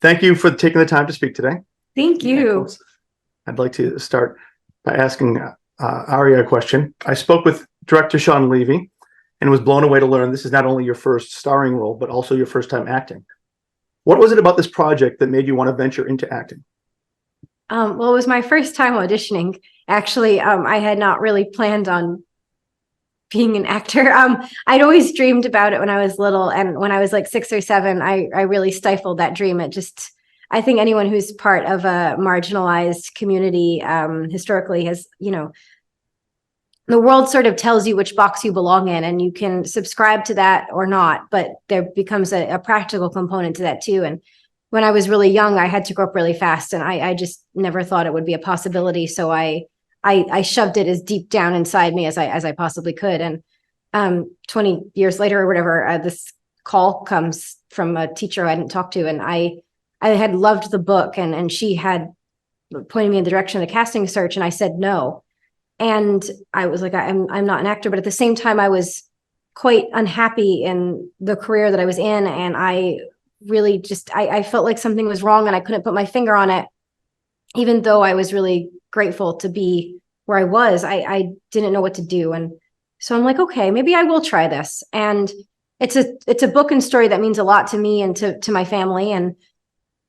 Thank you for taking the time to speak today. Thank you. I'd like to start by asking Aria a question. I spoke with director Sean Levy and was blown away to learn this is not only your first starring role, but also your first time acting. What was it about this project that made you want to venture into acting? Well, it was my first time auditioning. Actually, I had not really planned on being an actor. I'd always dreamed about it when I was little, and when I was like 6 or 7, I really stifled that dream. I think anyone who's part of a marginalized community historically has, the world sort of tells you which box you belong in, and you can subscribe to that or not, but there becomes a practical component to that too. And when I was really young, I had to grow up really fast, and I just never thought it would be a possibility. So I shoved it as deep down inside me as I possibly could. And 20 years later or whatever, this call comes from a teacher I didn't talk to, and I had loved the book, and she had pointed me in the direction of the casting search, and I said no. And I was like, I'm not an actor, but at the same time, I was quite unhappy in the career that I was in, and I really I felt like something was wrong, and I couldn't put my finger on it. Even though I was really grateful to be where I was, I didn't know what to do. And so I'm like, okay, maybe I will try this. And it's a book and story that means a lot to me and to my family. And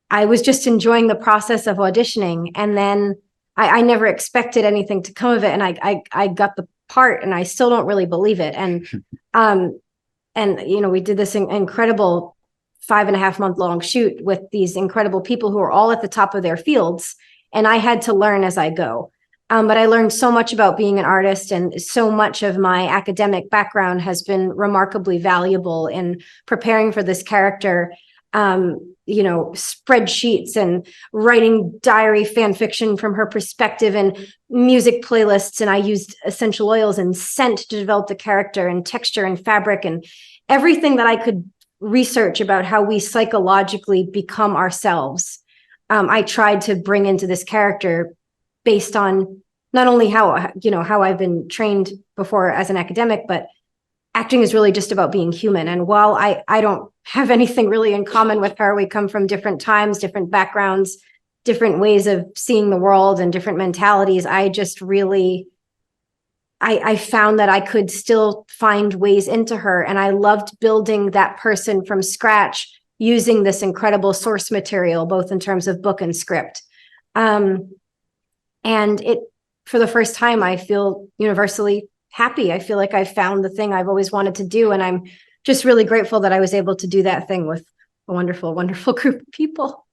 I was just enjoying the process of auditioning. And then I never expected anything to come of it. And I got the part, and I still don't really believe it. And, we did this incredible 5.5-month long shoot with these incredible people who are all at the top of their fields. And I had to learn as I go. But I learned so much about being an artist, and so much of my academic background has been remarkably valuable in preparing for this character. Spreadsheets and writing diary fan fiction from her perspective, and music playlists. And I used essential oils and scent to develop the character, and texture and fabric, and everything that I could research about how we psychologically become ourselves. I tried to bring into this character based on not only how I've been trained before as an academic, but acting is really just about being human. And while I don't have anything really in common with her, we come from different times, different backgrounds, different ways of seeing the world, and different mentalities. I just really, I found that I could still find ways into her. And I loved building that person from scratch using this incredible source material, both in terms of book and script. And for the first time, I feel universally happy. I feel like I found the thing I've always wanted to do. And I'm just really grateful that I was able to do that thing with a wonderful, wonderful group of people.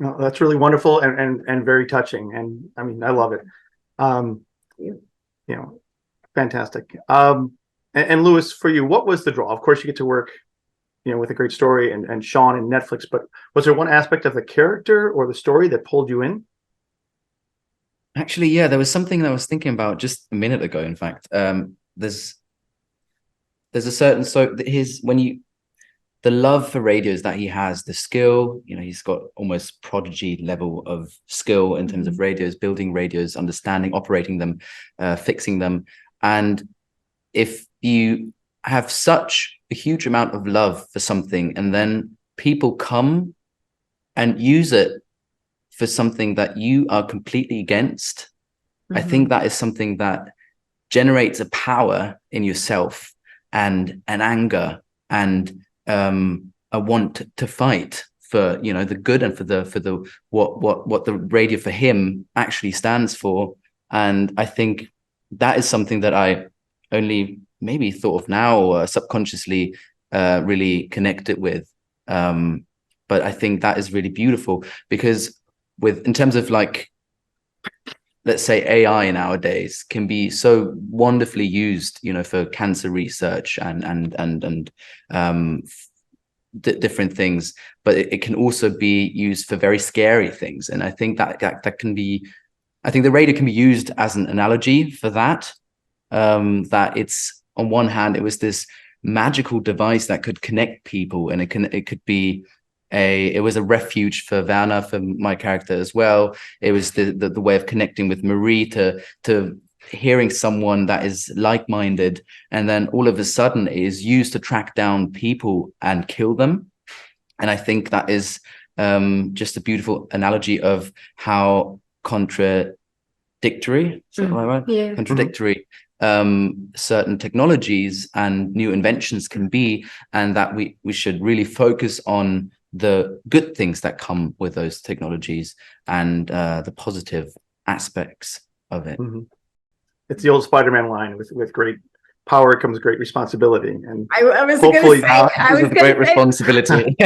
No, that's really wonderful and very touching. And I mean, I love it. Fantastic. And Louis, for you, what was the draw? Of course, you get to work, with a great story and Sean and Netflix, but was there one aspect of the character or the story that pulled you in? Actually, yeah, there was something that I was thinking about just a minute ago. In fact, there's a certain the love for radios that he has, the skill, he's got almost prodigy level of skill in terms of radios, building radios, understanding, operating them, fixing them. And if you have such a huge amount of love for something, and then people come and use it for something that you are completely against, I think that is something that generates a power in yourself, and an anger, and a want to fight for the good, and for the what the radio for him actually stands for. And I think that is something that I only maybe thought of now, or subconsciously really connected with. But I think that is really beautiful, because in terms of, like, let's say AI nowadays can be so wonderfully used, for cancer research and different things, but it can also be used for very scary things. And I think that can be, I think the radio can be used as an analogy for that. That it's, on one hand, it was this magical device that could connect people, and it could be it was a refuge for Werner, for my character as well. It was the way of connecting with Marie, to hearing someone that is like-minded, and then all of a sudden it is used to track down people and kill them. And I think that is just a beautiful analogy of how contradictory, is that right? Yeah. Contradictory certain technologies and new inventions can be, and that we should really focus on the good things that come with those technologies and the positive aspects of it. It's the old Spider-Man line, with great power comes great responsibility, and I was hopefully gonna say, I was This is a gonna great say, responsibility.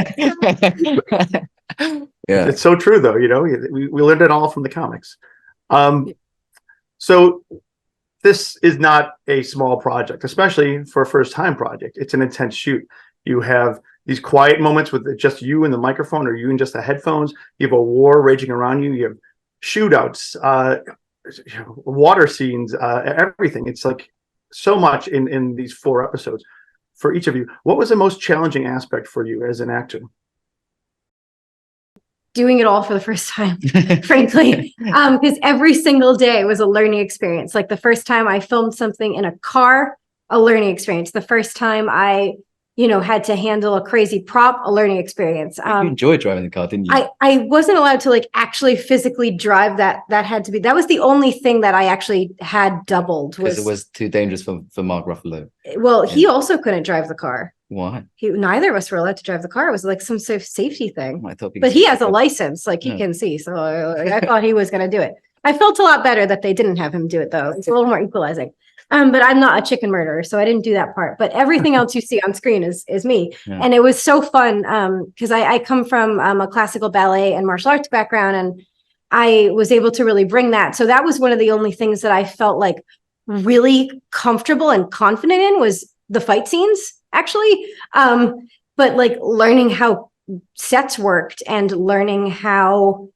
Yeah. it's so true though. We learned it all from the comics. So this is not a small project, especially for a first-time project. It's an intense shoot. You have these quiet moments with just you and the microphone, or you and just the headphones. You have a war raging around you. You have shootouts, water scenes, everything. It's like so much in these 4 episodes. For each of you, what was the most challenging aspect for you as an actor? doing it all for the first time, frankly, because every single day was a learning experience. Like the first time I filmed something in a car, a learning experience. The first time I, had to handle a crazy prop, a learning experience. You enjoyed driving the car, didn't you? I wasn't allowed to like actually physically drive that. That was the only thing that I actually had doubled. Because it was too dangerous for Mark Ruffalo. Well, he also couldn't drive the car. Why? Neither of us were allowed to drive the car. It was like some sort of safety thing. I thought, but he has a license, like he can see. So I thought he was going to do it. I felt a lot better that they didn't have him do it, though. It's a little more equalizing. But I'm not a chicken murderer, so I didn't do that part. But everything else you see on screen is me. Yeah. And it was so fun because I come from a classical ballet and martial arts background, and I was able to really bring that. So that was one of the only things that I felt like really comfortable and confident in was the fight scenes, actually. But like learning how sets worked and learning how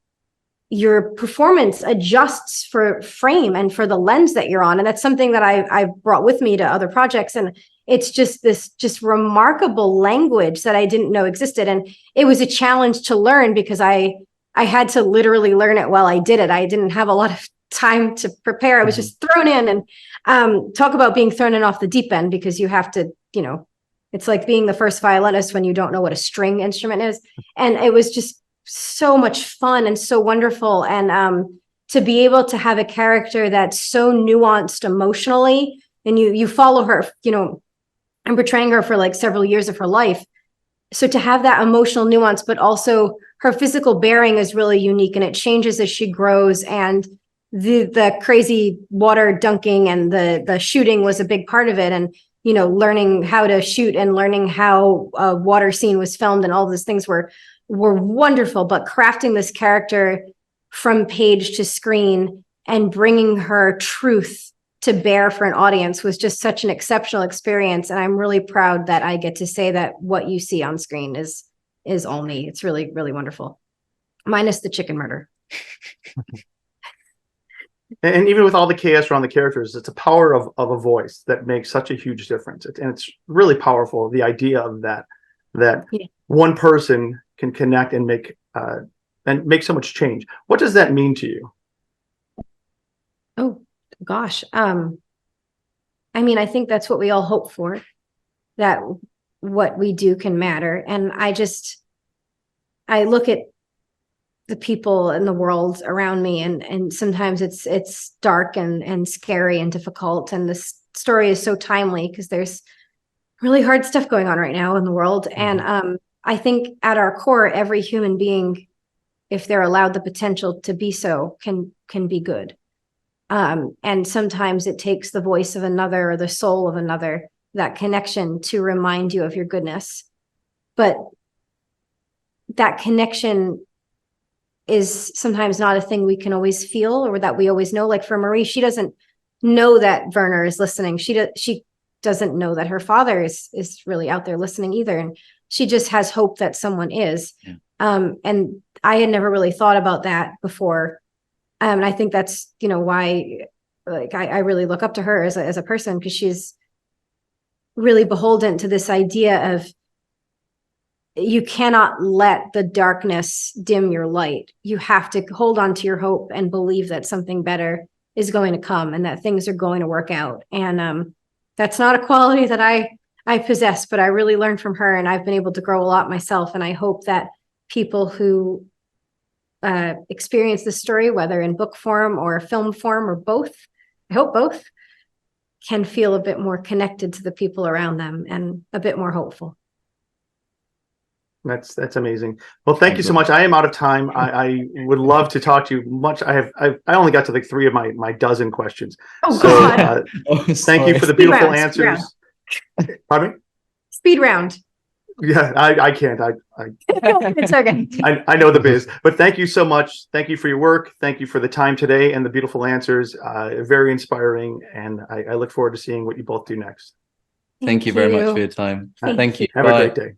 your performance adjusts for frame and for the lens that you're on. And that's something that I brought with me to other projects. And it's just this remarkable language that I didn't know existed. And it was a challenge to learn because I had to literally learn it while I did it. I didn't have a lot of time to prepare. I was just thrown in, and talk about being thrown in off the deep end, because you have to, it's like being the first violinist when you don't know what a string instrument is. And it was just so much fun and so wonderful. And to be able to have a character that's so nuanced emotionally, and you follow her, and portraying her for like several years of her life. So to have that emotional nuance, but also her physical bearing is really unique, and it changes as she grows. And the crazy water dunking and the shooting was a big part of it. And, learning how to shoot and learning how a water scene was filmed and all those things were wonderful. But crafting this character from page to screen and bringing her truth to bear for an audience was just such an exceptional experience. And I'm really proud that I get to say that what you see on screen is all me. It's really, really wonderful. Minus the chicken murder. And even with all the chaos around the characters, it's a power of a voice that makes such a huge difference. And it's really powerful, the idea of that one person can connect and make so much change. What does that mean to you? Oh gosh. I mean, I think that's what we all hope for, that what we do can matter. And I look at the people in the world around me, and sometimes it's dark and scary and difficult. And this story is so timely because there's really hard stuff going on right now in the world. And I think at our core, every human being, if they're allowed the potential to be so, can be good. And sometimes it takes the voice of another or the soul of another, that connection, to remind you of your goodness. But that connection is sometimes not a thing we can always feel or that we always know. Like for Marie, she doesn't know that Werner is listening. She doesn't know that her father is really out there listening either. And she just has hope that someone is. Yeah. And I had never really thought about that before. And I think that's, why I really look up to her as a person, because she's really beholden to this idea of, you cannot let the darkness dim your light. You have to hold on to your hope and believe that something better is going to come and that things are going to work out. And that's not a quality that I possess, but I really learned from her, and I've been able to grow a lot myself. And I hope that people who experience the story, whether in book form or film form or both, I hope both, can feel a bit more connected to the people around them and a bit more hopeful. That's amazing. Well, thank you so much. I am out of time. I would love to talk to you much. I only got to like 3 of my dozen questions. Oh, So God. thank you for the Speed beautiful round, speed answers. Pardon me? Speed round. Yeah, I can't. It's okay. I know the biz, but thank you so much. Thank you for your work. Thank you for the time today and the beautiful answers. Very inspiring, and I look forward to seeing what you both do next. Thank you very much for your time. Thank Thank you. Have a Bye. great day.